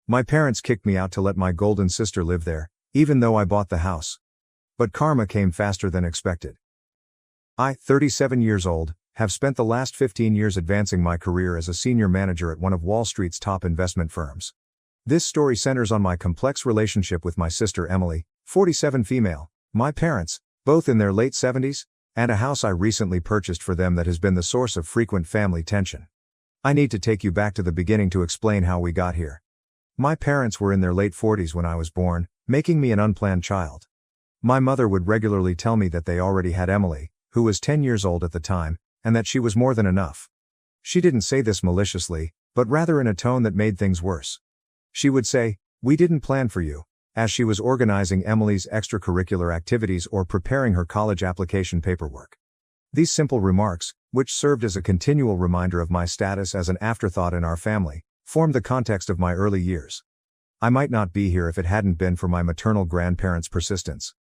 My parents kicked me out to let my golden sister live there, even though I bought the house. But karma came faster than expected. I, 37 years old, have spent the last 15 years advancing my career as a senior manager at one of Wall Street's top investment firms. This story centers on my complex relationship with my sister Emily, 47 female, my parents, both in their late 70s, and a house I recently purchased for them that has been the source of frequent family tension. I need to take you back to the beginning to explain how we got here. My parents were in their late 40s when I was born, making me an unplanned child. My mother would regularly tell me that they already had Emily, who was 10 years old at the time, and that she was more than enough. She didn't say this maliciously, but rather in a tone that made things worse. She would say, "We didn't plan for you," as she was organizing Emily's extracurricular activities or preparing her college application paperwork. These simple remarks, which served as a continual reminder of my status as an afterthought in our family, formed the context of my early years. I might not be here if it hadn't been for my maternal grandparents' persistence.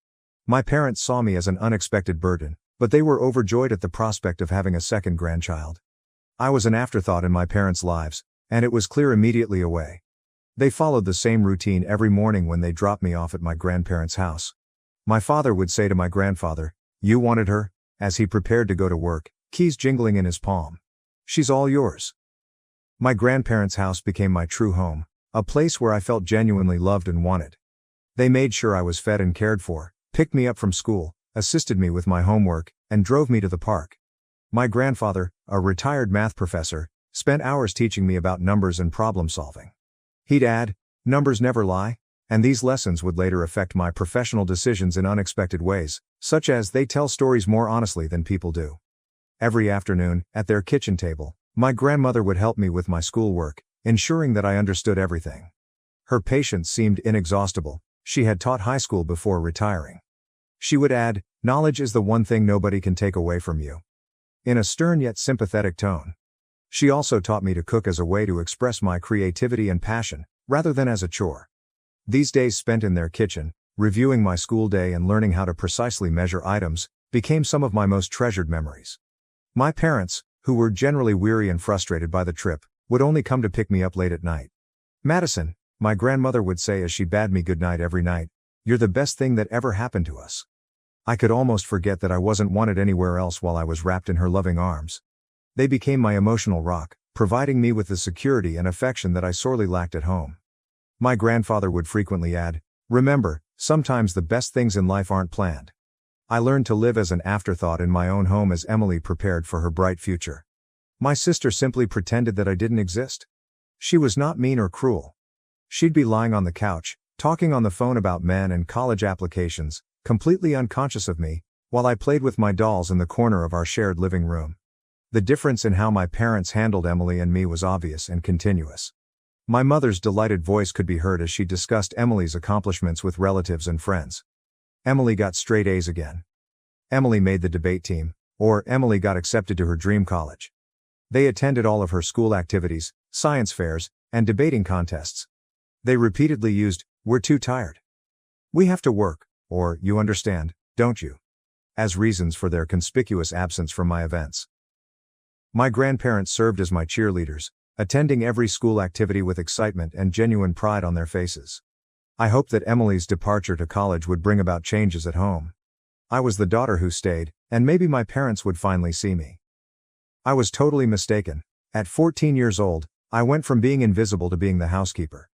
My parents saw me as an unexpected burden, but they were overjoyed at the prospect of having a second grandchild. I was an afterthought in my parents' lives, and it was clear immediately away. They followed the same routine every morning when they dropped me off at my grandparents' house. My father would say to my grandfather, "You wanted her," as he prepared to go to work, keys jingling in his palm. "She's all yours." My grandparents' house became my true home, a place where I felt genuinely loved and wanted. They made sure I was fed and cared for, picked me up from school, assisted me with my homework, and drove me to the park. My grandfather, a retired math professor, spent hours teaching me about numbers and problem solving. He'd add, "Numbers never lie," and these lessons would later affect my professional decisions in unexpected ways, such as they tell stories more honestly than people do. Every afternoon, at their kitchen table, my grandmother would help me with my schoolwork, ensuring that I understood everything. Her patience seemed inexhaustible. She had taught high school before retiring. She would add, "Knowledge is the one thing nobody can take away from you," in a stern yet sympathetic tone. She also taught me to cook as a way to express my creativity and passion, rather than as a chore. These days spent in their kitchen, reviewing my school day and learning how to precisely measure items, became some of my most treasured memories. My parents, who were generally weary and frustrated by the trip, would only come to pick me up late at night. "Madison," my grandmother would say as she bade me goodnight every night, "you're the best thing that ever happened to us." I could almost forget that I wasn't wanted anywhere else while I was wrapped in her loving arms. They became my emotional rock, providing me with the security and affection that I sorely lacked at home. My grandfather would frequently add, "Remember, sometimes the best things in life aren't planned." I learned to live as an afterthought in my own home as Emily prepared for her bright future. My sister simply pretended that I didn't exist. She was not mean or cruel. She'd be lying on the couch, talking on the phone about men and college applications, completely unconscious of me, while I played with my dolls in the corner of our shared living room. The difference in how my parents handled Emily and me was obvious and continuous. My mother's delighted voice could be heard as she discussed Emily's accomplishments with relatives and friends. Emily got straight A's again. Emily made the debate team, or Emily got accepted to her dream college. They attended all of her school activities, science fairs, and debating contests. They repeatedly used, "We're too tired," "We have to work," or "You understand, don't you?" as reasons for their conspicuous absence from my events. My grandparents served as my cheerleaders, attending every school activity with excitement and genuine pride on their faces. I hoped that Emily's departure to college would bring about changes at home. I was the daughter who stayed, and maybe my parents would finally see me. I was totally mistaken. At 14 years old, I went from being invisible to being the housekeeper.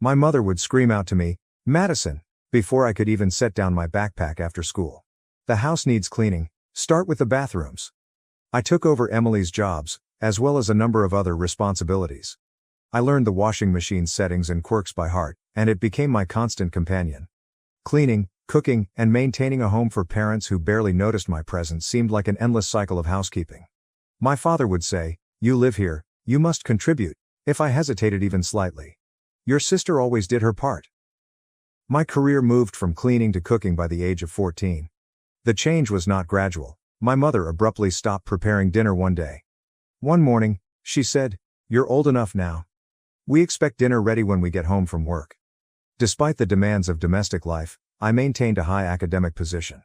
My mother would scream out to me, "Madison," before I could even set down my backpack after school. "The house needs cleaning. Start with the bathrooms." I took over Emily's jobs, as well as a number of other responsibilities. I learned the washing machine's settings and quirks by heart, and it became my constant companion. Cleaning, cooking, and maintaining a home for parents who barely noticed my presence seemed like an endless cycle of housekeeping. My father would say, "You live here, you must contribute," if I hesitated even slightly. "Your sister always did her part." My career moved from cleaning to cooking by the age of 14. The change was not gradual. My mother abruptly stopped preparing dinner one day. One morning, she said, "You're old enough now. We expect dinner ready when we get home from work." Despite the demands of domestic life, I maintained a high academic position.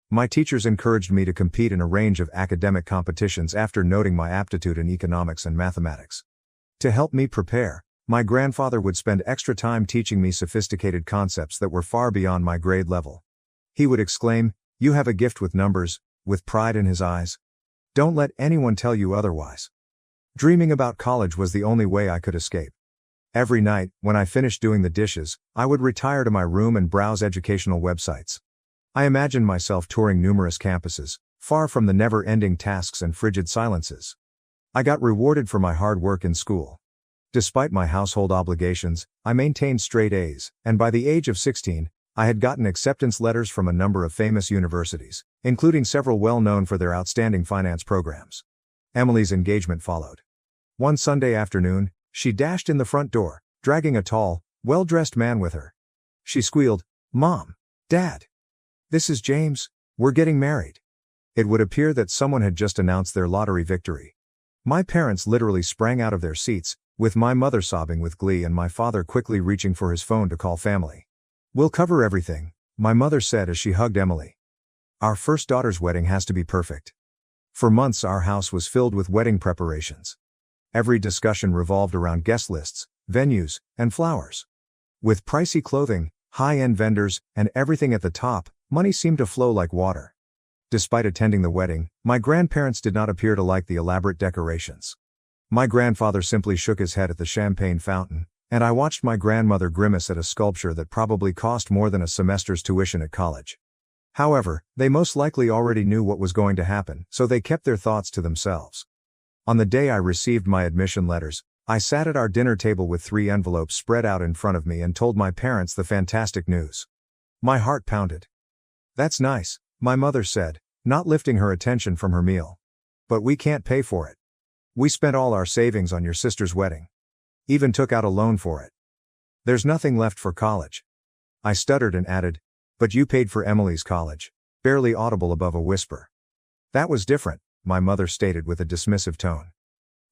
My teachers encouraged me to compete in a range of academic competitions after noting my aptitude in economics and mathematics. To help me prepare, My grandfather would spend extra time teaching me sophisticated concepts that were far beyond my grade level. He would exclaim, "You have a gift with numbers," with pride in his eyes. "Don't let anyone tell you otherwise." Dreaming about college was the only way I could escape. Every night, when I finished doing the dishes, I would retire to my room and browse educational websites. I imagined myself touring numerous campuses, far from the never-ending tasks and frigid silences. I got rewarded for my hard work in school. Despite my household obligations, I maintained straight A's, and by the age of 16, I had gotten acceptance letters from a number of famous universities, including several well known for their outstanding finance programs. Emily's engagement followed. One Sunday afternoon, she dashed in the front door, dragging a tall, well-dressed man with her. She squealed, "Mom! Dad! This is James, we're getting married." It would appear that someone had just announced their lottery victory. My parents literally sprang out of their seats, with my mother sobbing with glee and my father quickly reaching for his phone to call family. "We'll cover everything," my mother said as she hugged Emily. "Our first daughter's wedding has to be perfect." For months our house was filled with wedding preparations. Every discussion revolved around guest lists, venues, and flowers. With pricey clothing, high-end vendors, and everything at the top, money seemed to flow like water. Despite attending the wedding, my grandparents did not appear to like the elaborate decorations. My grandfather simply shook his head at the champagne fountain, and I watched my grandmother grimace at a sculpture that probably cost more than a semester's tuition at college. However, they most likely already knew what was going to happen, so they kept their thoughts to themselves. On the day I received my admission letters, I sat at our dinner table with 3 envelopes spread out in front of me and told my parents the fantastic news. My heart pounded. "That's nice," my mother said, not lifting her attention from her meal. "But we can't pay for it. We spent all our savings on your sister's wedding. Even took out a loan for it. There's nothing left for college." I stuttered and added, "But you paid for Emily's college," barely audible above a whisper. "That was different," my mother stated with a dismissive tone.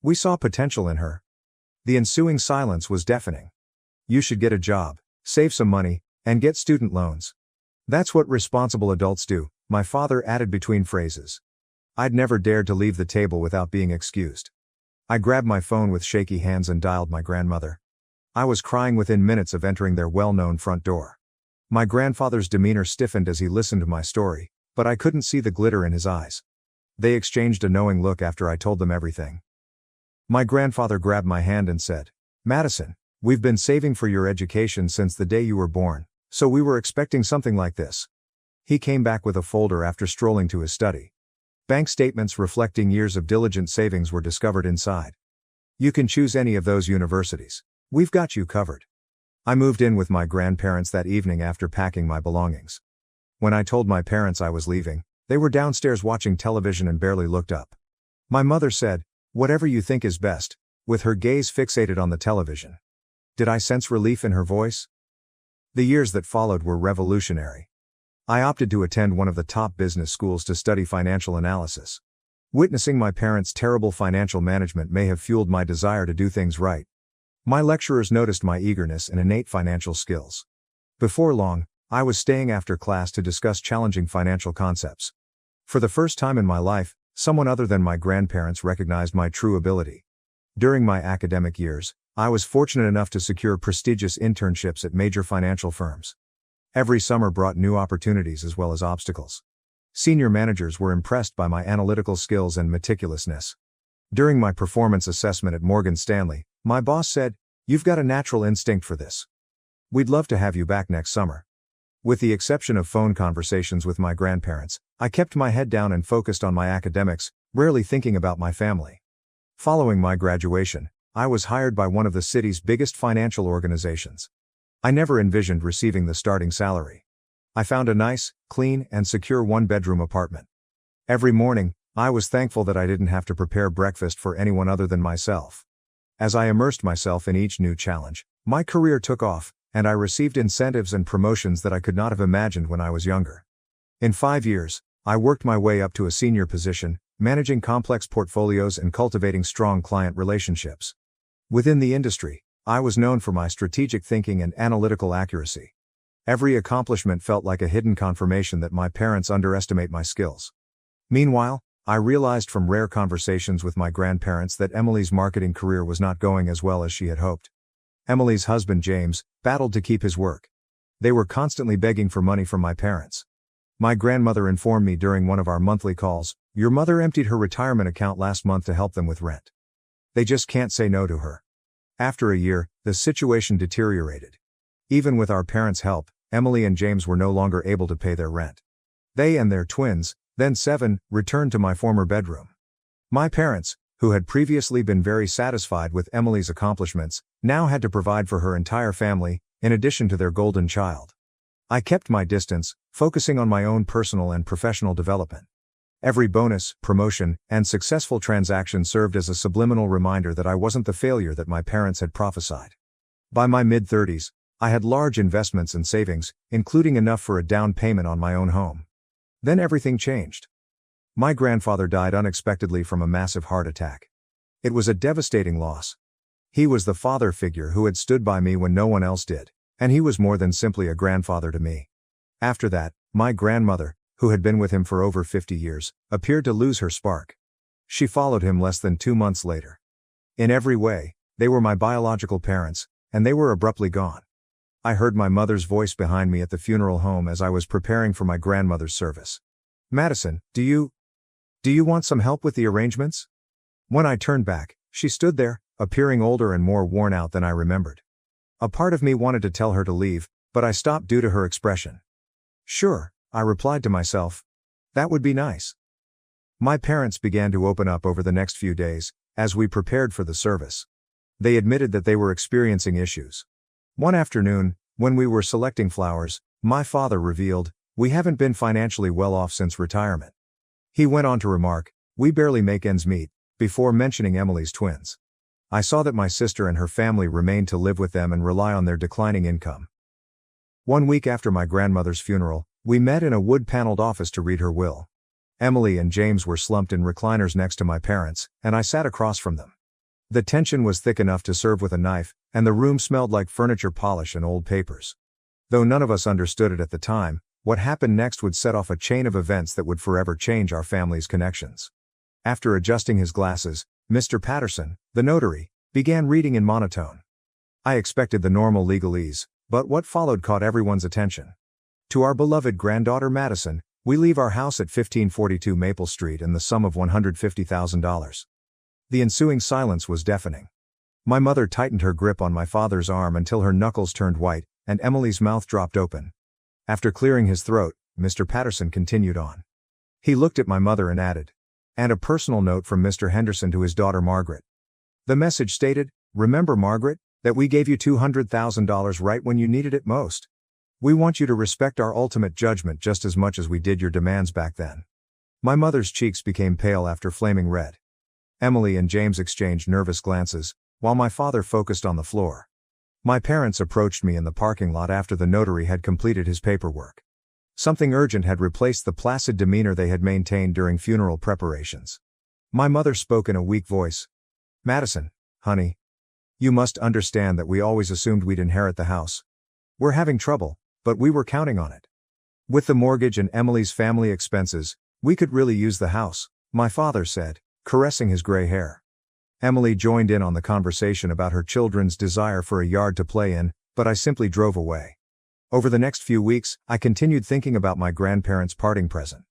"We saw potential in her." The ensuing silence was deafening. "You should get a job, save some money, and get student loans. That's what responsible adults do," my father added between phrases. I'd never dared to leave the table without being excused. I grabbed my phone with shaky hands and dialed my grandmother. I was crying within minutes of entering their well-known front door. My grandfather's demeanor stiffened as he listened to my story, but I couldn't see the glitter in his eyes. They exchanged a knowing look after I told them everything. My grandfather grabbed my hand and said, "Madison, we've been saving for your education since the day you were born, so we were expecting something like this." He came back with a folder after strolling to his study. Bank statements reflecting years of diligent savings were discovered inside. "You can choose any of those universities. We've got you covered." I moved in with my grandparents that evening after packing my belongings. When I told my parents I was leaving, they were downstairs watching television and barely looked up. My mother said, "Whatever you think is best," with her gaze fixated on the television. Did I sense relief in her voice? The years that followed were revolutionary. I opted to attend one of the top business schools to study financial analysis. Witnessing my parents' terrible financial management may have fueled my desire to do things right. My lecturers noticed my eagerness and innate financial skills. Before long, I was staying after class to discuss challenging financial concepts. For the first time in my life, someone other than my grandparents recognized my true ability. During my academic years, I was fortunate enough to secure prestigious internships at major financial firms. Every summer brought new opportunities as well as obstacles. Senior managers were impressed by my analytical skills and meticulousness. During my performance assessment at Morgan Stanley, my boss said, "You've got a natural instinct for this. We'd love to have you back next summer." With the exception of phone conversations with my grandparents, I kept my head down and focused on my academics, rarely thinking about my family. Following my graduation, I was hired by one of the city's biggest financial organizations. I never envisioned receiving the starting salary. I found a nice, clean, and secure one-bedroom apartment. Every morning, I was thankful that I didn't have to prepare breakfast for anyone other than myself. As I immersed myself in each new challenge, my career took off, and I received incentives and promotions that I could not have imagined when I was younger. In 5 years, I worked my way up to a senior position, managing complex portfolios and cultivating strong client relationships. Within the industry, I was known for my strategic thinking and analytical accuracy. Every accomplishment felt like a hidden confirmation that my parents underestimate my skills. Meanwhile, I realized from rare conversations with my grandparents that Emily's marketing career was not going as well as she had hoped. Emily's husband James battled to keep his work. They were constantly begging for money from my parents. My grandmother informed me during one of our monthly calls, "Your mother emptied her retirement account last month to help them with rent. They just can't say no to her." After a year, the situation deteriorated. Even with our parents' help, Emily and James were no longer able to pay their rent. They and their twins, then 7, returned to my former bedroom. My parents, who had previously been very satisfied with Emily's accomplishments, now had to provide for her entire family, in addition to their golden child. I kept my distance, focusing on my own personal and professional development. Every bonus, promotion, and successful transaction served as a subliminal reminder that I wasn't the failure that my parents had prophesied. By my mid-30s, I had large investments and savings, including enough for a down payment on my own home. Then everything changed. My grandfather died unexpectedly from a massive heart attack. It was a devastating loss. He was the father figure who had stood by me when no one else did, and he was more than simply a grandfather to me. After that, my grandmother, who had been with him for over 50 years, appeared to lose her spark. She followed him less than 2 months later. In every way, they were my biological parents, and they were abruptly gone. I heard my mother's voice behind me at the funeral home as I was preparing for my grandmother's service. "Madison, do you want some help with the arrangements?" When I turned back, she stood there, appearing older and more worn out than I remembered. A part of me wanted to tell her to leave, but I stopped due to her expression. "Sure," I replied to myself. "That would be nice." My parents began to open up over the next few days, as we prepared for the service. They admitted that they were experiencing issues. One afternoon, when we were selecting flowers, my father revealed, "We haven't been financially well off since retirement." He went on to remark, "We barely make ends meet," before mentioning Emily's twins. I saw that my sister and her family remained to live with them and rely on their declining income. 1 week after my grandmother's funeral, we met in a wood-paneled office to read her will. Emily and James were slumped in recliners next to my parents, and I sat across from them. The tension was thick enough to serve with a knife, and the room smelled like furniture polish and old papers. Though none of us understood it at the time, what happened next would set off a chain of events that would forever change our family's connections. After adjusting his glasses, Mr. Patterson, the notary, began reading in monotone. I expected the normal legalese, but what followed caught everyone's attention. "To our beloved granddaughter Madison, we leave our house at 1542 Maple Street and the sum of $150,000. The ensuing silence was deafening. My mother tightened her grip on my father's arm until her knuckles turned white, and Emily's mouth dropped open. After clearing his throat, Mr. Patterson continued on. He looked at my mother and added, "And a personal note from Mr. Henderson to his daughter Margaret." The message stated, "Remember, Margaret, that we gave you $200,000 right when you needed it most. We want you to respect our ultimate judgment just as much as we did your demands back then." My mother's cheeks became pale after flaming red. Emily and James exchanged nervous glances, while my father focused on the floor. My parents approached me in the parking lot after the notary had completed his paperwork. Something urgent had replaced the placid demeanor they had maintained during funeral preparations. My mother spoke in a weak voice. "Madison, honey. You must understand that we always assumed we'd inherit the house. We're having trouble, but we were counting on it. With the mortgage and Emily's family expenses, we could really use the house," my father said, caressing his gray hair. Emily joined in on the conversation about her children's desire for a yard to play in, but I simply drove away. Over the next few weeks, I continued thinking about my grandparents' parting present.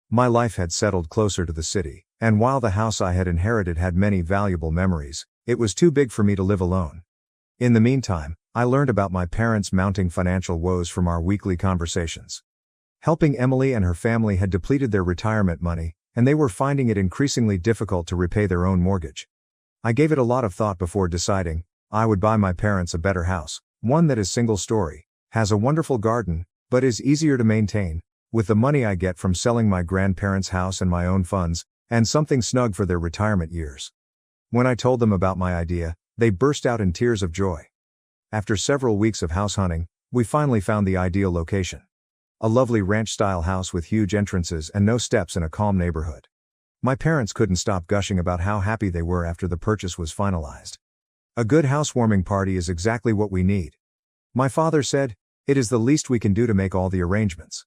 My life had settled closer to the city, and while the house I had inherited had many valuable memories, it was too big for me to live alone. In the meantime, I learned about my parents' mounting financial woes from our weekly conversations. Helping Emily and her family had depleted their retirement money, and they were finding it increasingly difficult to repay their own mortgage. I gave it a lot of thought before deciding I would buy my parents a better house, one that is single-story, has a wonderful garden, but is easier to maintain, with the money I get from selling my grandparents' house and my own funds, and something snug for their retirement years. When I told them about my idea, they burst out in tears of joy. After several weeks of house hunting, we finally found the ideal location. A lovely ranch-style house with huge entrances and no steps in a calm neighborhood. My parents couldn't stop gushing about how happy they were after the purchase was finalized. "A good housewarming party is exactly what we need," my father said. "It is the least we can do to make all the arrangements."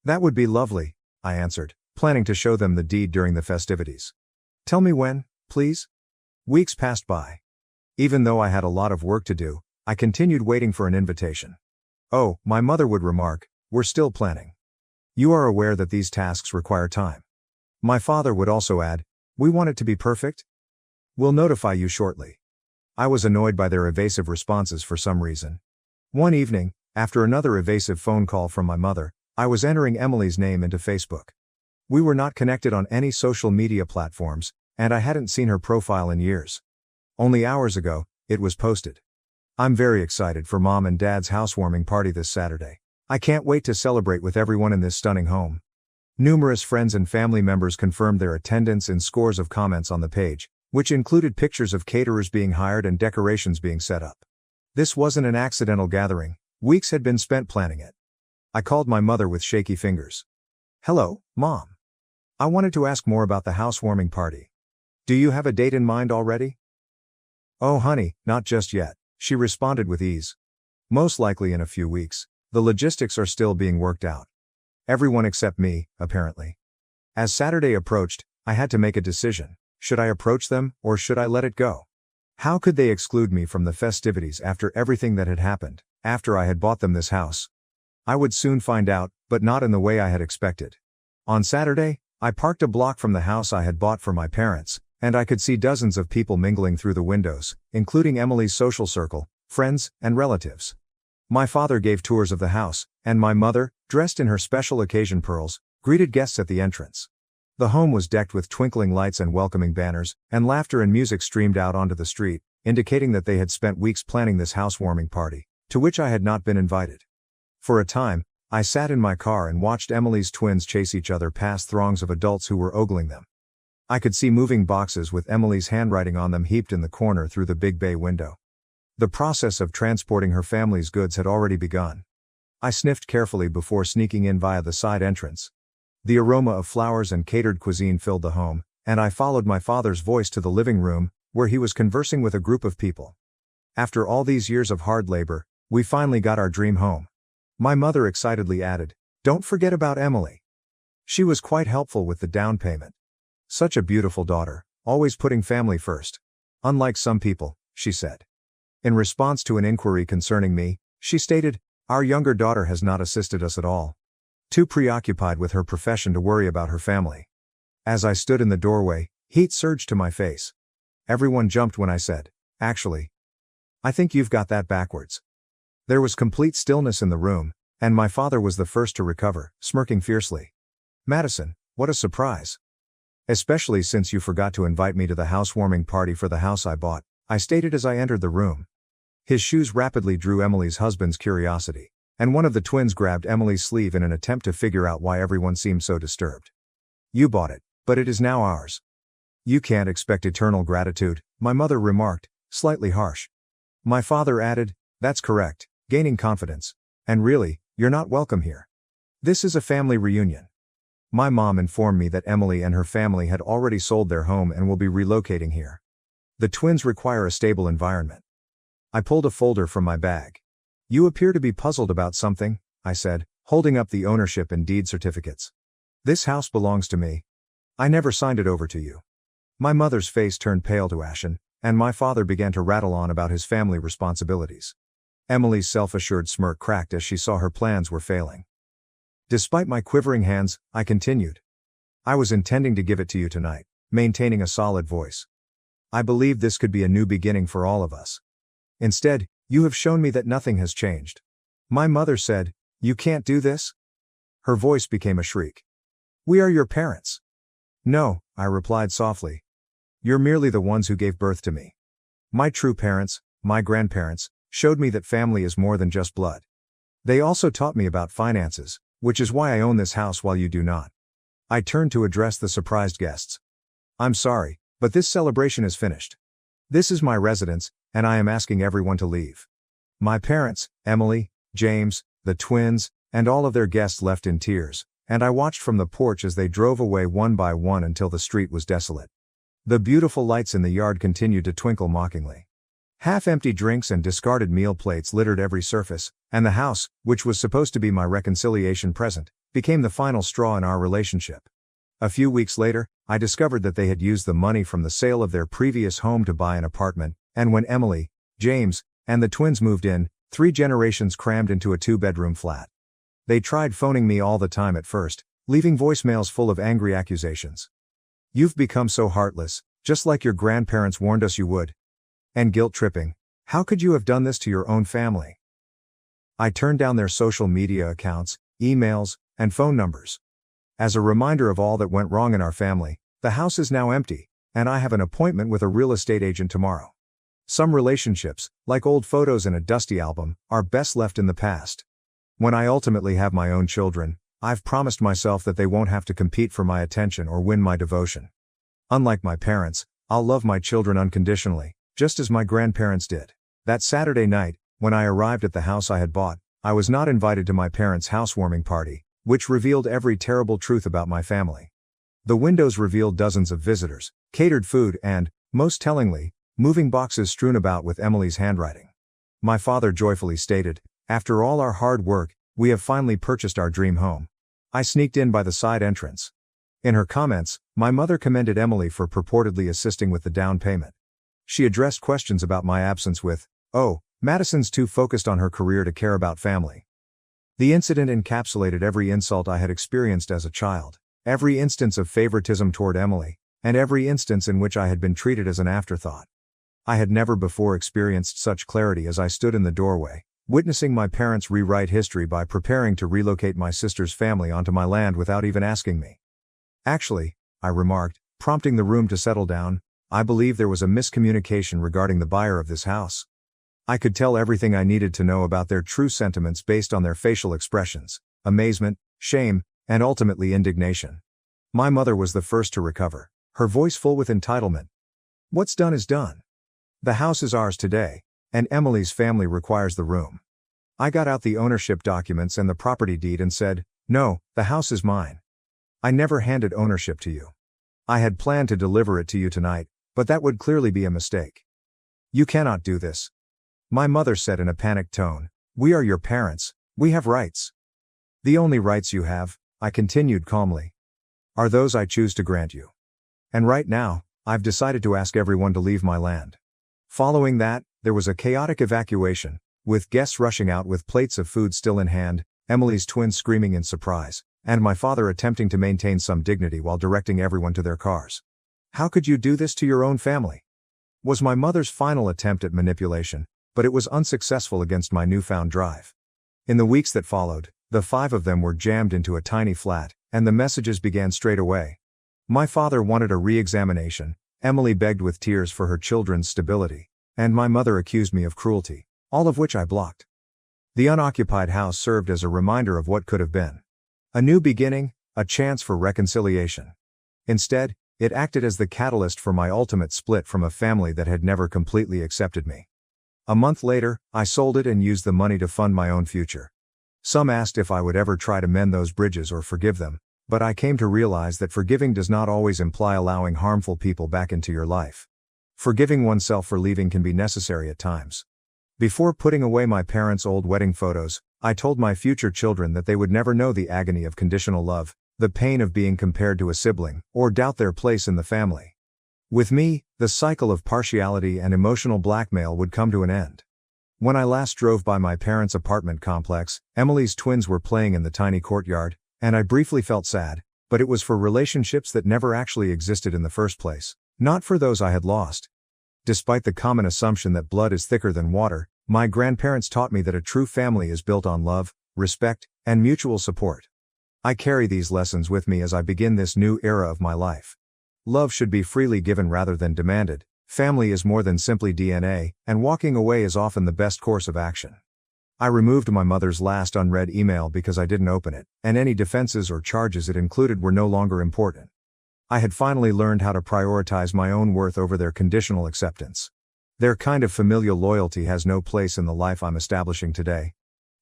"That would be lovely," I answered, planning to show them the deed during the festivities. "Tell me when, please?" Weeks passed by. Even though I had a lot of work to do, I continued waiting for an invitation. "Oh," my mother would remark, "we're still planning. You are aware that these tasks require time." My father would also add, "We want it to be perfect? We'll notify you shortly." I was annoyed by their evasive responses for some reason. One evening, after another evasive phone call from my mother, I was entering Emily's name into Facebook. We were not connected on any social media platforms, and I hadn't seen her profile in years. Only hours ago, it was posted. "I'm very excited for Mom and Dad's housewarming party this Saturday. I can't wait to celebrate with everyone in this stunning home." Numerous friends and family members confirmed their attendance in scores of comments on the page, which included pictures of caterers being hired and decorations being set up. This wasn't an accidental gathering, weeks had been spent planning it. I called my mother with shaky fingers. "Hello, Mom. I wanted to ask more about the housewarming party. Do you have a date in mind already?" "Oh honey, not just yet," she responded with ease. "Most likely in a few weeks. The logistics are still being worked out." Everyone except me, apparently. As Saturday approached, I had to make a decision. Should I approach them, or should I let it go? How could they exclude me from the festivities after everything that had happened, after I had bought them this house? I would soon find out, but not in the way I had expected. On Saturday, I parked a block from the house I had bought for my parents, and I could see dozens of people mingling through the windows, including Emily's social circle, friends, and relatives. My father gave tours of the house, and my mother, dressed in her special occasion pearls, greeted guests at the entrance. The home was decked with twinkling lights and welcoming banners, and laughter and music streamed out onto the street, indicating that they had spent weeks planning this housewarming party, to which I had not been invited. For a time, I sat in my car and watched Emily's twins chase each other past throngs of adults who were ogling them. I could see moving boxes with Emily's handwriting on them heaped in the corner through the big bay window. The process of transporting her family's goods had already begun. I sniffed carefully before sneaking in via the side entrance. The aroma of flowers and catered cuisine filled the home, and I followed my father's voice to the living room, where he was conversing with a group of people. After all these years of hard labor, we finally got our dream home. My mother excitedly added, "Don't forget about Emily. She was quite helpful with the down payment. Such a beautiful daughter, always putting family first. Unlike some people," she said. In response to an inquiry concerning me, she stated, "Our younger daughter has not assisted us at all. Too preoccupied with her profession to worry about her family." As I stood in the doorway, heat surged to my face. Everyone jumped when I said, "Actually, I think you've got that backwards." There was complete stillness in the room, and my father was the first to recover, smirking fiercely. "Madison, what a surprise. Especially since you forgot to invite me to the housewarming party for the house I bought," I stated as I entered the room. His shoes rapidly drew Emily's husband's curiosity, and one of the twins grabbed Emily's sleeve in an attempt to figure out why everyone seemed so disturbed. "You bought it, but it is now ours. You can't expect eternal gratitude," my mother remarked, slightly harsh. My father added, "That's correct," gaining confidence. "And really, you're not welcome here. This is a family reunion." My mom informed me that Emily and her family had already sold their home and will be relocating here. The twins require a stable environment. I pulled a folder from my bag. "You appear to be puzzled about something," I said, holding up the ownership and deed certificates. "This house belongs to me. I never signed it over to you." My mother's face turned pale to ashen, and my father began to rattle on about his family responsibilities. Emily's self-assured smirk cracked as she saw her plans were failing. Despite my quivering hands, I continued. "I was intending to give it to you tonight," maintaining a solid voice. "I believed this could be a new beginning for all of us. Instead, you have shown me that nothing has changed." My mother said, "You can't do this?" Her voice became a shriek. "We are your parents." "No," I replied softly. "You're merely the ones who gave birth to me. My true parents, my grandparents, showed me that family is more than just blood. They also taught me about finances, which is why I own this house while you do not." I turned to address the surprised guests. "I'm sorry, but this celebration is finished. This is my residence, and I am asking everyone to leave." My parents, Emily, James, the twins, and all of their guests left in tears, and I watched from the porch as they drove away one by one until the street was desolate. The beautiful lights in the yard continued to twinkle mockingly. Half-empty drinks and discarded meal plates littered every surface, and the house, which was supposed to be my reconciliation present, became the final straw in our relationship. A few weeks later, I discovered that they had used the money from the sale of their previous home to buy an apartment, and when Emily, James, And the twins moved in, 3 generations crammed into a 2-bedroom flat. They tried phoning me all the time at first, leaving voicemails full of angry accusations. "You've become so heartless, just like your grandparents warned us you would." And guilt-tripping. "How could you have done this to your own family?" I turned down their social media accounts, emails, and phone numbers. As a reminder of all that went wrong in our family, the house is now empty, and I have an appointment with a real estate agent tomorrow. Some relationships, like old photos in a dusty album, are best left in the past. When I ultimately have my own children, I've promised myself that they won't have to compete for my attention or win my devotion. Unlike my parents, I'll love my children unconditionally, just as my grandparents did. That Saturday night, when I arrived at the house I had bought, I was not invited to my parents' housewarming party, which revealed every terrible truth about my family. The windows revealed dozens of visitors, catered food and, most tellingly, moving boxes strewn about with Emily's handwriting. My father joyfully stated, "After all our hard work, we have finally purchased our dream home." I sneaked in by the side entrance. In her comments, my mother commended Emily for purportedly assisting with the down payment. She addressed questions about my absence with, "Oh, Madison's too focused on her career to care about family." The incident encapsulated every insult I had experienced as a child, every instance of favoritism toward Emily, and every instance in which I had been treated as an afterthought. I had never before experienced such clarity as I stood in the doorway, witnessing my parents rewrite history by preparing to relocate my sister's family onto my land without even asking me. "Actually," I remarked, prompting the room to settle down, "I believe there was a miscommunication regarding the buyer of this house." I could tell everything I needed to know about their true sentiments based on their facial expressions: amazement, shame, and ultimately indignation. My mother was the first to recover, her voice full with entitlement. "What's done is done. The house is ours today, and Emily's family requires the room." I got out the ownership documents and the property deed and said, "No, the house is mine. I never handed ownership to you. I had planned to deliver it to you tonight, but that would clearly be a mistake. You cannot do this." My mother said in a panicked tone, "We are your parents, we have rights." "The only rights you have," I continued calmly, "are those I choose to grant you. And right now, I've decided to ask everyone to leave my land." Following that, there was a chaotic evacuation, with guests rushing out with plates of food still in hand, Emily's twins screaming in surprise, and my father attempting to maintain some dignity while directing everyone to their cars. "How could you do this to your own family?" was my mother's final attempt at manipulation, but it was unsuccessful against my newfound drive. In the weeks that followed, the 5 of them were jammed into a tiny flat, and the messages began straight away. My father wanted a re-examination, Emily begged with tears for her children's stability, and my mother accused me of cruelty, all of which I blocked. The unoccupied house served as a reminder of what could have been. A new beginning, a chance for reconciliation. Instead, it acted as the catalyst for my ultimate split from a family that had never completely accepted me. A month later, I sold it and used the money to fund my own future. Some asked if I would ever try to mend those bridges or forgive them, but I came to realize that forgiving does not always imply allowing harmful people back into your life. Forgiving oneself for leaving can be necessary at times. Before putting away my parents' old wedding photos, I told my future children that they would never know the agony of conditional love, the pain of being compared to a sibling, or doubt their place in the family. With me, the cycle of partiality and emotional blackmail would come to an end. When I last drove by my parents' apartment complex, Emily's twins were playing in the tiny courtyard, and I briefly felt sad, but it was for relationships that never actually existed in the first place, not for those I had lost. Despite the common assumption that blood is thicker than water, my grandparents taught me that a true family is built on love, respect, and mutual support. I carry these lessons with me as I begin this new era of my life. Love should be freely given rather than demanded, family is more than simply DNA, and walking away is often the best course of action. I removed my mother's last unread email because I didn't open it, and any defenses or charges it included were no longer important. I had finally learned how to prioritize my own worth over their conditional acceptance. Their kind of familial loyalty has no place in the life I'm establishing today.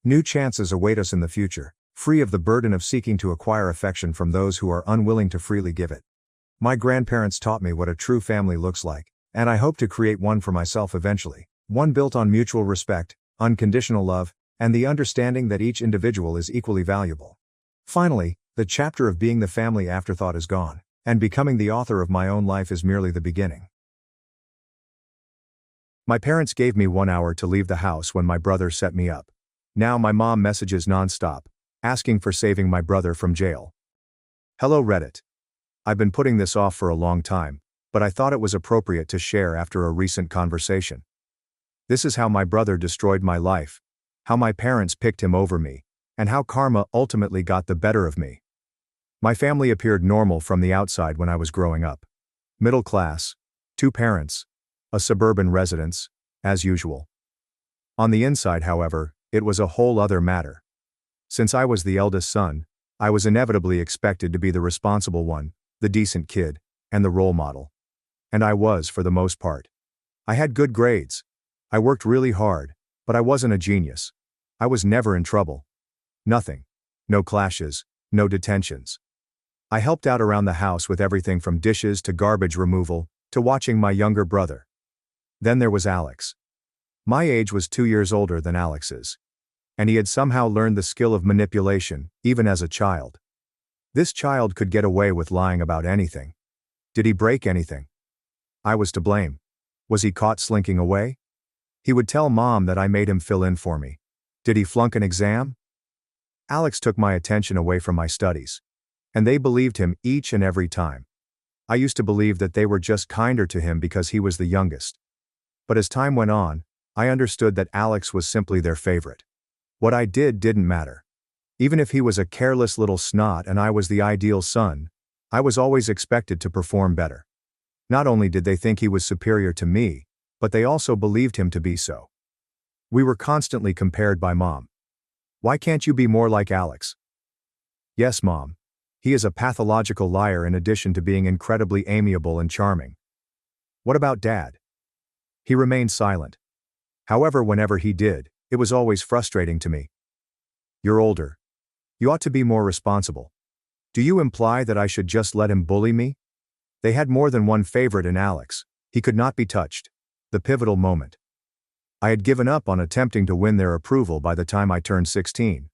New chances await us in the future, free of the burden of seeking to acquire affection from those who are unwilling to freely give it. My grandparents taught me what a true family looks like, and I hope to create one for myself eventually, one built on mutual respect, unconditional love, and the understanding that each individual is equally valuable. Finally, the chapter of being the family afterthought is gone, and becoming the author of my own life is merely the beginning. My parents gave me 1 hour to leave the house when my brother set me up. Now my mom messages nonstop, asking for saving my brother from jail. Hello Reddit. I've been putting this off for a long time, but I thought it was appropriate to share after a recent conversation. This is how my brother destroyed my life, how my parents picked him over me, and how karma ultimately got the better of me. My family appeared normal from the outside when I was growing up. Middle class, 2 parents, a suburban residence, as usual. On the inside, however, it was a whole other matter. Since I was the eldest son, I was inevitably expected to be the responsible one, the decent kid, and the role model. And I was for the most part. I had good grades. I worked really hard, but I wasn't a genius. I was never in trouble. Nothing. No clashes, no detentions. I helped out around the house with everything from dishes to garbage removal, to watching my younger brother. Then there was Alex. My age was 2 years older than Alex's. And he had somehow learned the skill of manipulation, even as a child. This child could get away with lying about anything. Did he break anything? I was to blame. Was he caught slinking away? He would tell Mom that I made him fill in for me. Did he flunk an exam? Alex took my attention away from my studies. And they believed him each and every time. I used to believe that they were just kinder to him because he was the youngest. But as time went on, I understood that Alex was simply their favorite. What I did didn't matter. Even if he was a careless little snot and I was the ideal son, I was always expected to perform better. Not only did they think he was superior to me, but they also believed him to be so. We were constantly compared by Mom. Why can't you be more like Alex? Yes, Mom. He is a pathological liar in addition to being incredibly amiable and charming. What about Dad? He remained silent. However, whenever he did, it was always frustrating to me. You're older. You ought to be more responsible. Do you imply that I should just let him bully me? They had more than one favorite in Alex. He could not be touched. The pivotal moment. I had given up on attempting to win their approval by the time I turned 16.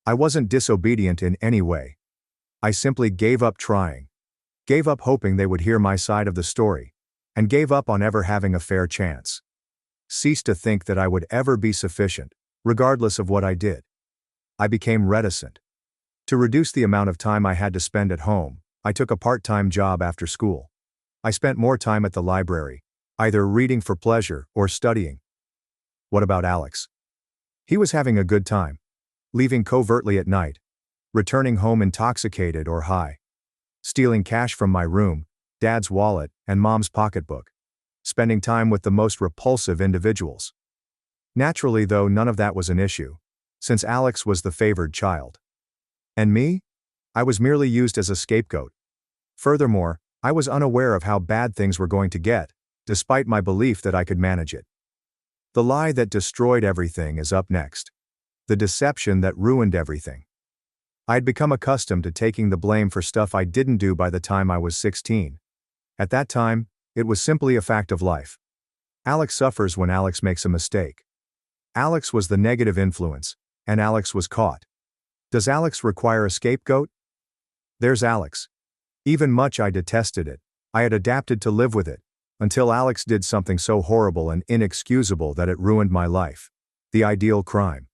I wasn't disobedient in any way. I simply gave up trying. Gave up hoping they would hear my side of the story. And gave up on ever having a fair chance. Ceased to think that I would ever be sufficient, regardless of what I did. I became reticent. To reduce the amount of time I had to spend at home, I took a part-time job after school. I spent more time at the library, either reading for pleasure or studying. What about Alex? He was having a good time. Leaving covertly at night. Returning home intoxicated or high. Stealing cash from my room, Dad's wallet, and Mom's pocketbook. Spending time with the most repulsive individuals. Naturally, though, none of that was an issue, since Alex was the favored child. And me? I was merely used as a scapegoat. Furthermore, I was unaware of how bad things were going to get, despite my belief that I could manage it. The lie that destroyed everything is up next. The deception that ruined everything. I'd become accustomed to taking the blame for stuff I didn't do by the time I was 16. At that time, it was simply a fact of life. Alex suffers when Alex makes a mistake. Alex was the negative influence, and Alex was caught. Does Alex require a scapegoat? There's Alex. Even much I detested it, I had adapted to live with it, until Alex did something so horrible and inexcusable that it ruined my life. The ideal crime.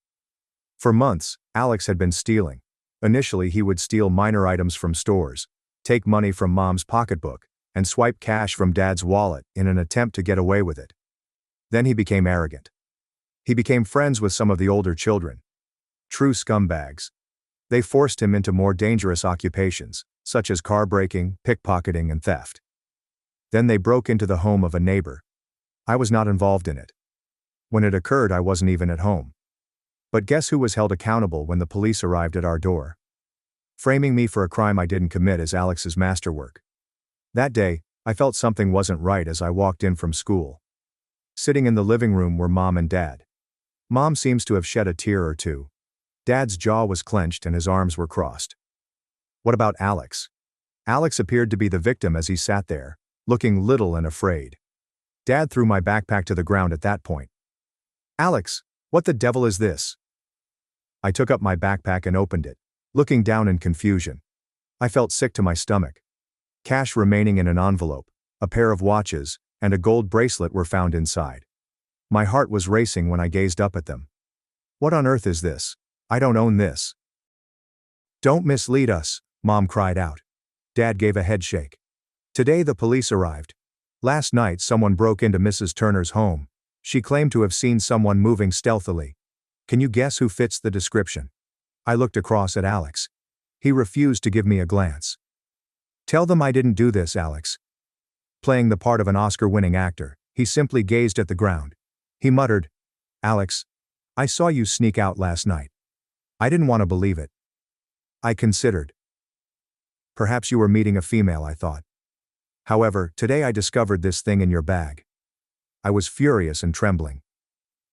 For months, Alex had been stealing. Initially, he would steal minor items from stores, take money from Mom's pocketbook, and swipe cash from Dad's wallet in an attempt to get away with it. Then he became arrogant. He became friends with some of the older children. True scumbags. They forced him into more dangerous occupations, such as car breaking, pickpocketing, and theft. Then they broke into the home of a neighbor. I was not involved in it. When it occurred, I wasn't even at home. But guess who was held accountable when the police arrived at our door? Framing me for a crime I didn't commit as Alex's masterwork. That day, I felt something wasn't right as I walked in from school. Sitting in the living room were Mom and Dad. Mom seems to have shed a tear or two. Dad's jaw was clenched and his arms were crossed. What about Alex? Alex appeared to be the victim as he sat there, looking little and afraid. Dad threw my backpack to the ground at that point. Alex, what the devil is this? I took up my backpack and opened it, looking down in confusion. I felt sick to my stomach. Cash remaining in an envelope, a pair of watches, and a gold bracelet were found inside. My heart was racing when I gazed up at them. What on earth is this? I don't own this. Don't mislead us, Mom cried out. Dad gave a headshake. Today the police arrived. Last night someone broke into Mrs. Turner's home. She claimed to have seen someone moving stealthily. Can you guess who fits the description? I looked across at Alex. He refused to give me a glance. Tell them I didn't do this, Alex. Playing the part of an Oscar-winning actor, he simply gazed at the ground. He muttered, Alex, I saw you sneak out last night. I didn't want to believe it. I considered. Perhaps you were meeting a female, I thought. However, today I discovered this thing in your bag. I was furious and trembling.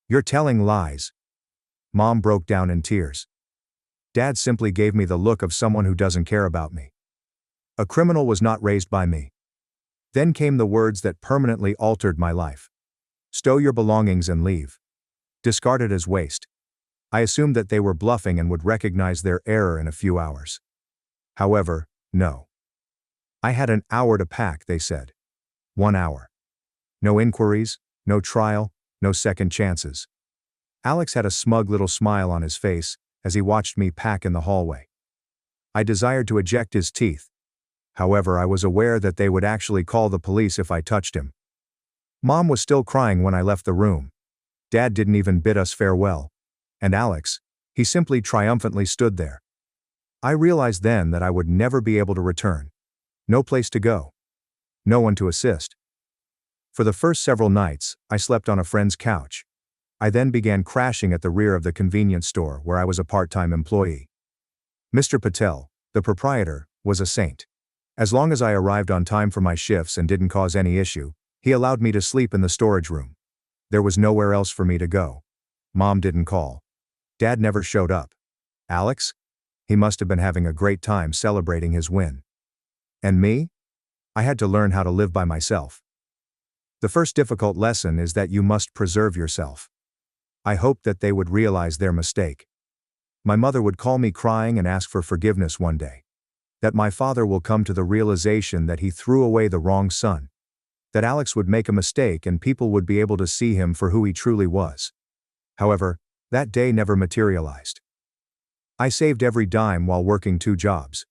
You're telling lies. Mom broke down in tears. Dad simply gave me the look of someone who doesn't care about me. A criminal was not raised by me. Then came the words that permanently altered my life. Stow your belongings and leave. Discarded as waste. I assumed that they were bluffing and would recognize their error in a few hours. However, no. I had an hour to pack, they said. 1 hour. No inquiries, no trial, no second chances. Alex had a smug little smile on his face as he watched me pack in the hallway. I desired to eject his teeth. However, I was aware that they would actually call the police if I touched him. Mom was still crying when I left the room. Dad didn't even bid us farewell. And Alex, he simply triumphantly stood there. I realized then that I would never be able to return. No place to go. No one to assist. For the first several nights, I slept on a friend's couch. I then began crashing at the rear of the convenience store where I was a part-time employee. Mr. Patel, the proprietor, was a saint. As long as I arrived on time for my shifts and didn't cause any issue, he allowed me to sleep in the storage room. There was nowhere else for me to go. Mom didn't call. Dad never showed up. Alex? He must have been having a great time celebrating his win. And me? I had to learn how to live by myself. The first difficult lesson is that you must preserve yourself. I hoped that they would realize their mistake. My mother would call me crying and ask for forgiveness one day. That my father will come to the realization that he threw away the wrong son. That Alex would make a mistake and people would be able to see him for who he truly was. However, that day never materialized. I saved every dime while working 2 jobs.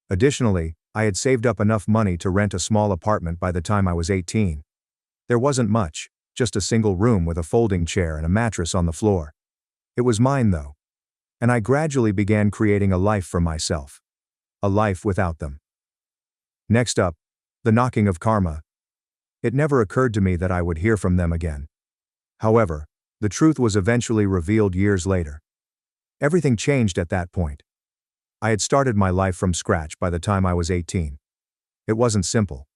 Additionally, I had saved up enough money to rent a small apartment by the time I was 18. There wasn't much, just a single room with a folding chair and a mattress on the floor. It was mine though. And I gradually began creating a life for myself. A life without them. Next up, the knocking of karma. It never occurred to me that I would hear from them again. However, the truth was eventually revealed years later. Everything changed at that point. I had started my life from scratch by the time I was 18. It wasn't simple.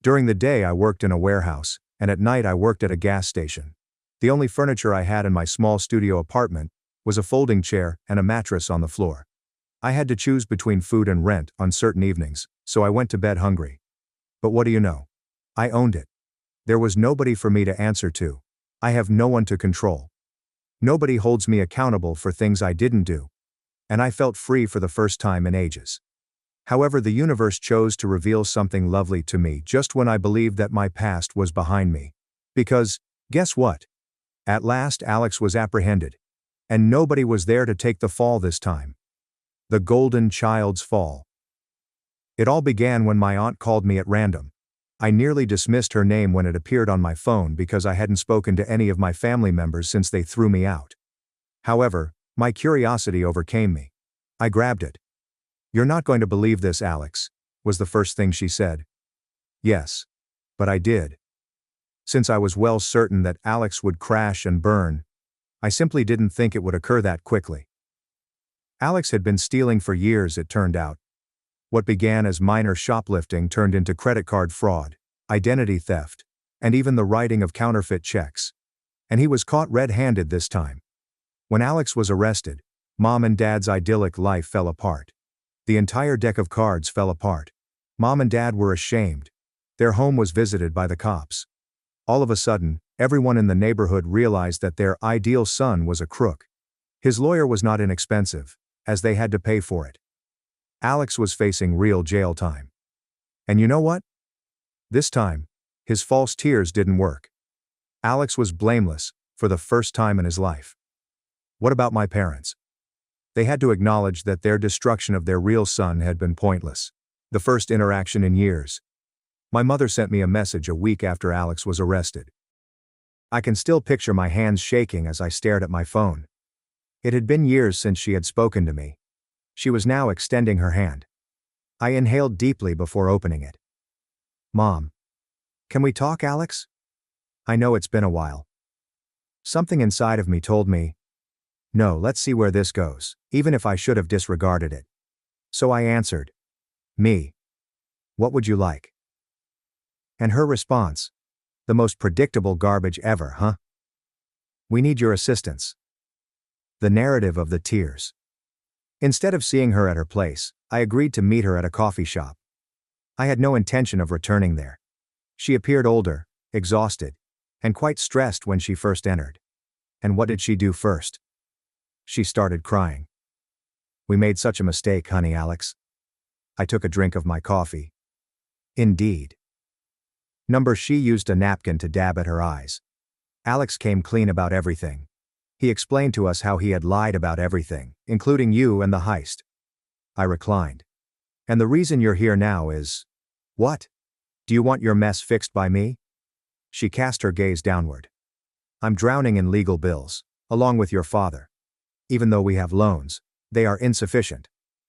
During the day I worked in a warehouse, and at night I worked at a gas station. The only furniture I had in my small studio apartment was a folding chair and a mattress on the floor. I had to choose between food and rent on certain evenings, so I went to bed hungry. But what do you know? I owned it. There was nobody for me to answer to. I have no one to control. Nobody holds me accountable for things I didn't do. And I felt free for the first time in ages. However, the universe chose to reveal something lovely to me just when I believed that my past was behind me. Because, guess what? At last Alex was apprehended. And nobody was there to take the fall this time. The golden child's fall. It all began when my aunt called me at random. I nearly dismissed her name when it appeared on my phone because I hadn't spoken to any of my family members since they threw me out. However, my curiosity overcame me. I grabbed it. You're not going to believe this, Alex, was the first thing she said. Yes. But I did. Since I was well certain that Alex would crash and burn, I simply didn't think it would occur that quickly. Alex had been stealing for years, it turned out. What began as minor shoplifting turned into credit card fraud, identity theft, and even the writing of counterfeit checks. And he was caught red-handed this time. When Alex was arrested, Mom and Dad's idyllic life fell apart. The entire deck of cards fell apart. Mom and Dad were ashamed. Their home was visited by the cops. All of a sudden, everyone in the neighborhood realized that their ideal son was a crook. His lawyer was not inexpensive, as they had to pay for it. Alex was facing real jail time. And you know what? This time, his false tears didn't work. Alex was blameless, for the first time in his life. What about my parents? They had to acknowledge that their destruction of their real son had been pointless. The first interaction in years. My mother sent me a message a week after Alex was arrested. I can still picture my hands shaking as I stared at my phone. It had been years since she had spoken to me. She was now extending her hand. I inhaled deeply before opening it. Mom. Can we talk, Alex? I know it's been a while. Something inside of me told me, no, let's see where this goes, even if I should have disregarded it. So I answered, me. What would you like? And her response, the most predictable garbage ever, huh? We need your assistance. The narrative of the tears. Instead of seeing her at her place, I agreed to meet her at a coffee shop. I had no intention of returning there. She appeared older, exhausted, and quite stressed when she first entered. And what did she do first? She started crying. We made such a mistake, honey, Alex. I took a drink of my coffee. Indeed. She used a napkin to dab at her eyes. Alex came clean about everything. He explained to us how he had lied about everything, including you and the heist. I reclined. And the reason you're here now is... What? Do you want your mess fixed by me? She cast her gaze downward. I'm drowning in legal bills, along with your father. Even though we have loans, they are insufficient.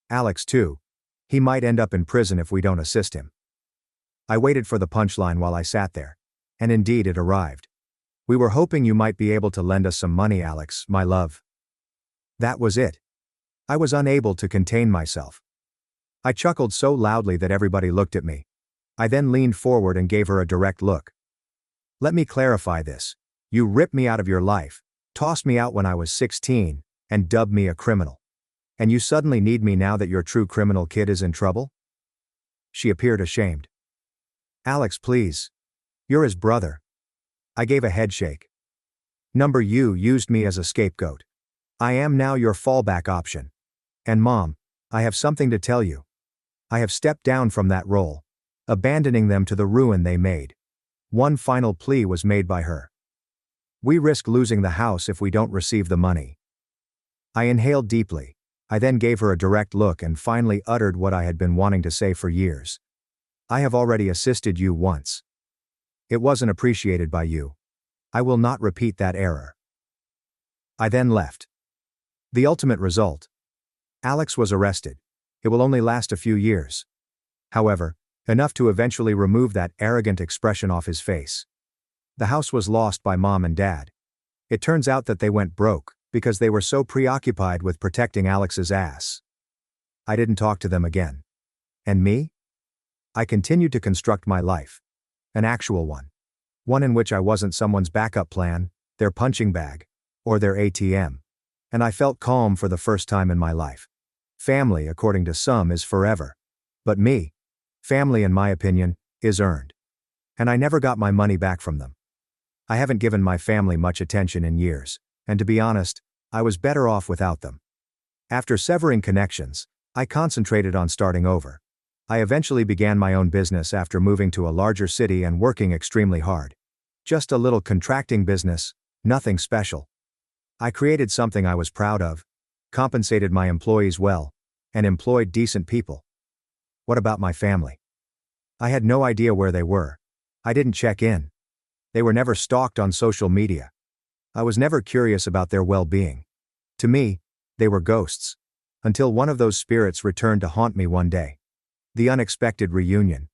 Alex too. He might end up in prison if we don't assist him. I waited for the punchline while I sat there. And indeed it arrived. We were hoping you might be able to lend us some money, Alex, my love. That was it. I was unable to contain myself. I chuckled so loudly that everybody looked at me. I then leaned forward and gave her a direct look. Let me clarify this. You ripped me out of your life, tossed me out when I was 16, and dubbed me a criminal. And you suddenly need me now that your true criminal kid is in trouble? She appeared ashamed. Alex, please. You're his brother. I gave a headshake. You used me as a scapegoat. I am now your fallback option. And Mom, I have something to tell you. I have stepped down from that role, abandoning them to the ruin they made. One final plea was made by her. We risk losing the house if we don't receive the money. I inhaled deeply. I then gave her a direct look and finally uttered what I had been wanting to say for years. I have already assisted you once. It wasn't appreciated by you. I will not repeat that error. I then left. The ultimate result. Alex was arrested. It will only last a few years. However, enough to eventually remove that arrogant expression off his face. The house was lost by Mom and Dad. It turns out that they went broke because they were so preoccupied with protecting Alex's ass. I didn't talk to them again. And me? I continued to construct my life. An actual one. One in which I wasn't someone's backup plan, their punching bag, or their ATM. And I felt calm for the first time in my life. Family, according to some, is forever. But me? Family, in my opinion, is earned. And I never got my money back from them. I haven't given my family much attention in years, and to be honest, I was better off without them. After severing connections, I concentrated on starting over. I eventually began my own business after moving to a larger city and working extremely hard. Just a little contracting business, nothing special. I created something I was proud of, compensated my employees well, and employed decent people. What about my family? I had no idea where they were. I didn't check in. They were never stalked on social media. I was never curious about their well-being. To me, they were ghosts. Until one of those spirits returned to haunt me one day. The unexpected reunion.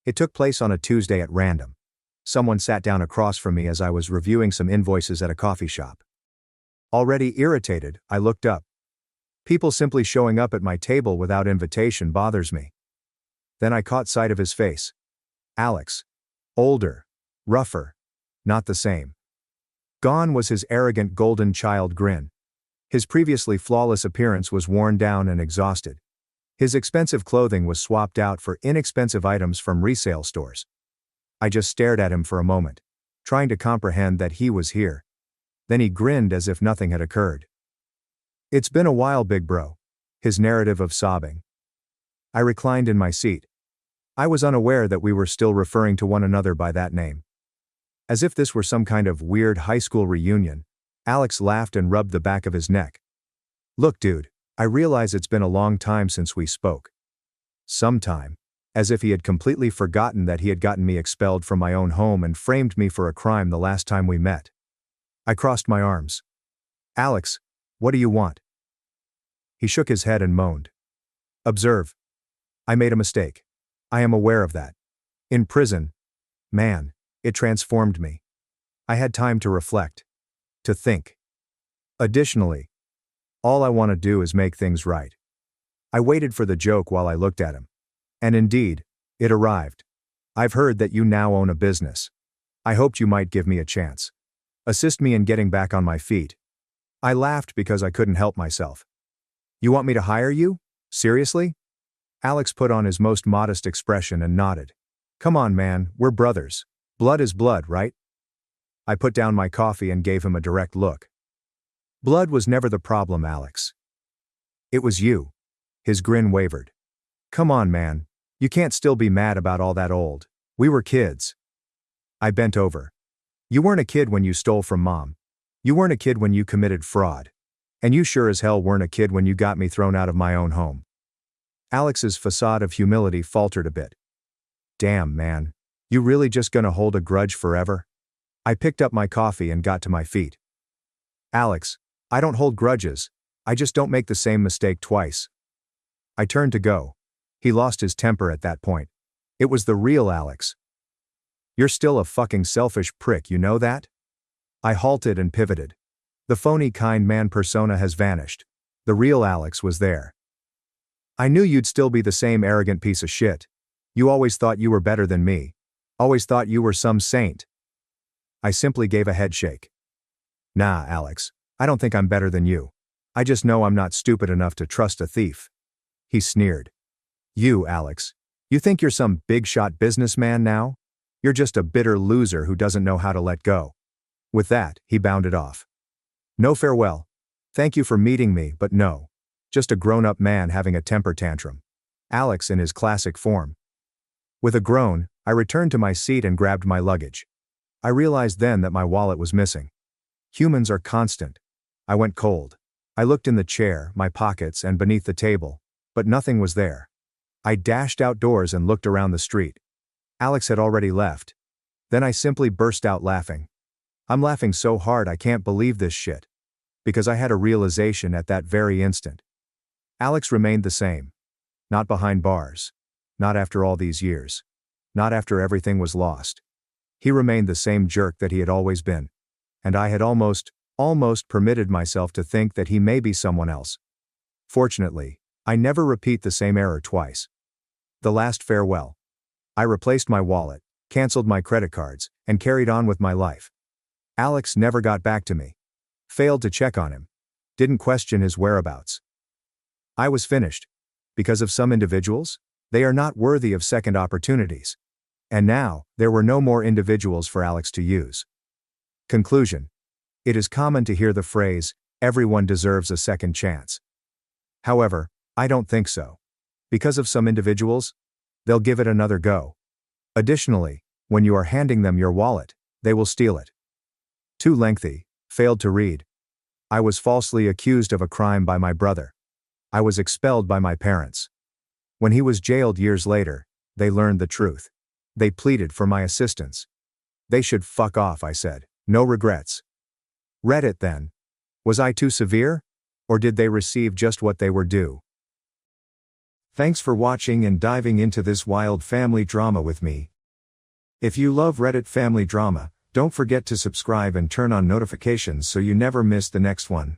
It took place on a Tuesday at random. Someone sat down across from me as I was reviewing some invoices at a coffee shop. Already irritated, I looked up. People simply showing up at my table without invitation bothers me. Then I caught sight of his face. Alex. Older. Rougher. Not the same. Gone was his arrogant golden child grin. His previously flawless appearance was worn down and exhausted. His expensive clothing was swapped out for inexpensive items from resale stores. I just stared at him for a moment, trying to comprehend that he was here. Then he grinned as if nothing had occurred. It's been a while, big bro. His narrative of sobbing. I reclined in my seat. I was unaware that we were still referring to one another by that name. As if this were some kind of weird high school reunion, Alex laughed and rubbed the back of his neck. Look, dude, I realize it's been a long time since we spoke. Some time. As if he had completely forgotten that he had gotten me expelled from my own home and framed me for a crime the last time we met. I crossed my arms. Alex, what do you want? He shook his head and moaned. Observe. I made a mistake. I am aware of that. In prison, man, it transformed me. I had time to reflect. To think. Additionally, all I want to do is make things right. I waited for the joke while I looked at him. And indeed, it arrived. I've heard that you now own a business. I hoped you might give me a chance. Assist me in getting back on my feet. I laughed because I couldn't help myself. You want me to hire you? Seriously? Alex put on his most modest expression and nodded. Come on, man, we're brothers. Blood is blood, right? I put down my coffee and gave him a direct look. Blood was never the problem, Alex. It was you. His grin wavered. Come on, man. You can't still be mad about all that old. We were kids. I bent over. You weren't a kid when you stole from Mom. You weren't a kid when you committed fraud. And you sure as hell weren't a kid when you got me thrown out of my own home. Alex's facade of humility faltered a bit. Damn, man. You really just gonna hold a grudge forever? I picked up my coffee and got to my feet. Alex, I don't hold grudges. I just don't make the same mistake twice. I turned to go. He lost his temper at that point. It was the real Alex. You're still a fucking selfish prick, you know that? I halted and pivoted. The phony kind man persona has vanished. The real Alex was there. I knew you'd still be the same arrogant piece of shit. You always thought you were better than me. Always thought you were some saint. I simply gave a headshake. Nah, Alex, I don't think I'm better than you. I just know I'm not stupid enough to trust a thief. He sneered. You, Alex, you think you're some big-shot businessman now? You're just a bitter loser who doesn't know how to let go. With that, he bounded off. No farewell. Thank you for meeting me, but no. Just a grown-up man having a temper tantrum. Alex in his classic form. With a groan, I returned to my seat and grabbed my luggage. I realized then that my wallet was missing. Humans are constant. I went cold. I looked in the chair, my pockets, and beneath the table, but nothing was there. I dashed outdoors and looked around the street. Alex had already left. Then I simply burst out laughing. I'm laughing so hard I can't believe this shit. Because I had a realization at that very instant. Alex remained the same. Not behind bars. Not after all these years. Not after everything was lost. He remained the same jerk that he had always been. And I had almost permitted myself to think that he may be someone else. Fortunately, I never repeat the same error twice. The last farewell. I replaced my wallet, canceled my credit cards, and carried on with my life. Alex never got back to me. Failed to check on him. Didn't question his whereabouts. I was finished. Because of some individuals, they are not worthy of second opportunities. And now, there were no more individuals for Alex to use. Conclusion. It is common to hear the phrase, everyone deserves a second chance. However, I don't think so. Because of some individuals, they'll give it another go. Additionally, when you are handing them your wallet, they will steal it. Too lengthy, failed to read. I was falsely accused of a crime by my brother. I was expelled by my parents. When he was jailed years later, they learned the truth. They pleaded for my assistance. They should fuck off, I said. No regrets. Read it then. Was I too severe? Or did they receive just what they were due? Thanks for watching and diving into this wild family drama with me. If you love Reddit family drama, don't forget to subscribe and turn on notifications so you never miss the next one.